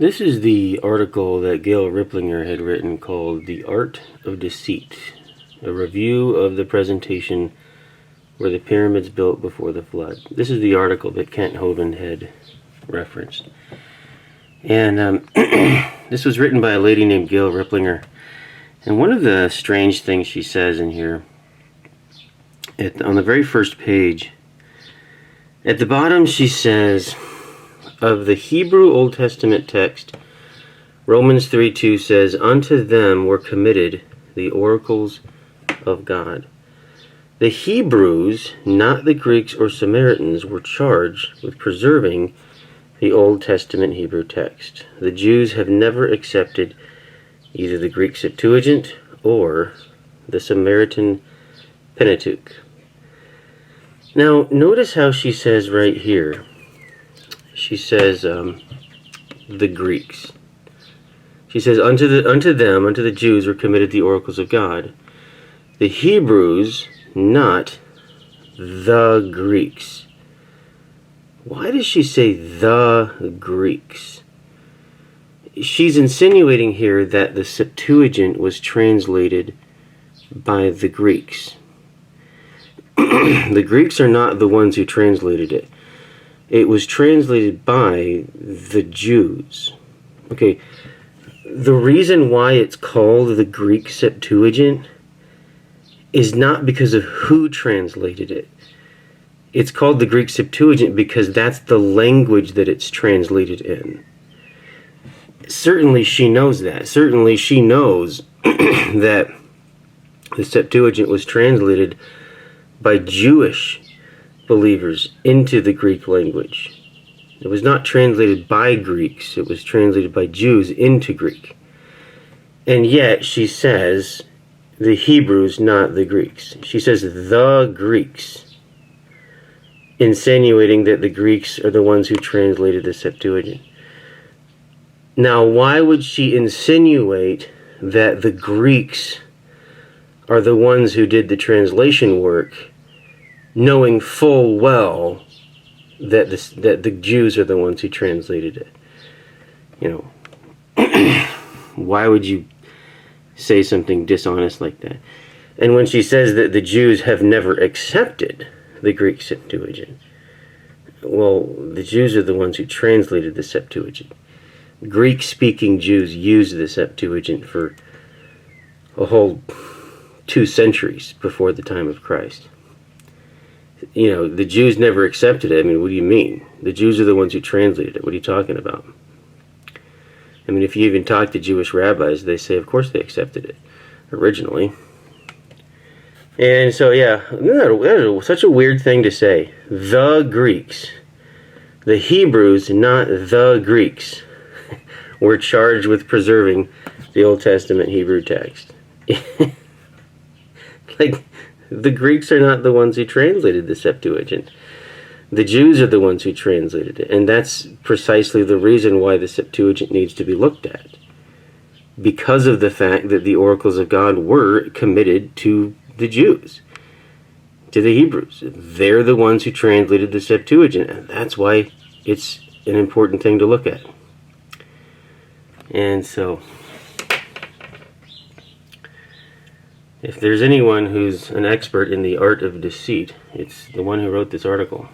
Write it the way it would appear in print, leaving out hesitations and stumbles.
This is the article that Gail Ripplinger had written called The Art of Deceit, a review of the presentation Were the Pyramids Built Before the Flood. This is the article that Kent Hovind had referenced. And this was written by a lady named Gail Ripplinger. And one of the strange things she says in here, on the very first page, at the bottom she says, of the Hebrew Old Testament text, Romans 3:2 says, "Unto them were committed the oracles of God." The Hebrews, not the Greeks or Samaritans, were charged with preserving the Old Testament Hebrew text. The Jews have never accepted either the Greek Septuagint or the Samaritan Pentateuch. Now, notice how she says right here, she says the Greeks. She says, unto the Jews were committed the oracles of God. The Hebrews, not the Greeks. Why does she say the Greeks? She's insinuating here that the Septuagint was translated by the Greeks. The Greeks are not the ones who translated it. It was translated by the Jews. Okay, the reason why it's called the Greek Septuagint is not because of who translated it. It's called the Greek Septuagint because that's the language that it's translated in. Certainly she knows that. Certainly she knows that the Septuagint was translated by Jewish believers into the Greek language. It was not translated by Greeks. It was translated by Jews into Greek. And yet she says the Hebrews, not the Greeks. She says the Greeks, insinuating that the Greeks are the ones who translated the Septuagint. Now, why would she insinuate that the Greeks are the ones who did the translation work, knowing full well that the Jews are the ones who translated it? You know, why would you say something dishonest like that? And when she says that the Jews have never accepted the Greek Septuagint, well, the Jews are the ones who translated the Septuagint. Greek-speaking Jews used the Septuagint for a whole 2 centuries before the time of Christ. You know, the Jews never accepted it. I mean, what do you mean? The Jews are the ones who translated it. What are you talking about? I mean, if you even talk to Jewish rabbis, they say, of course they accepted it originally. And so, yeah, that is such a weird thing to say. The Greeks. The Hebrews, not the Greeks, were charged with preserving the Old Testament Hebrew text. Like, the Greeks are not the ones who translated the Septuagint. The Jews are the ones who translated it. And that's precisely the reason why the Septuagint needs to be looked at. Because of the fact that the oracles of God were committed to the Jews, to the Hebrews. They're the ones who translated the Septuagint. And that's why it's an important thing to look at. And so, if there's anyone who's an expert in the art of deceit, it's the one who wrote this article.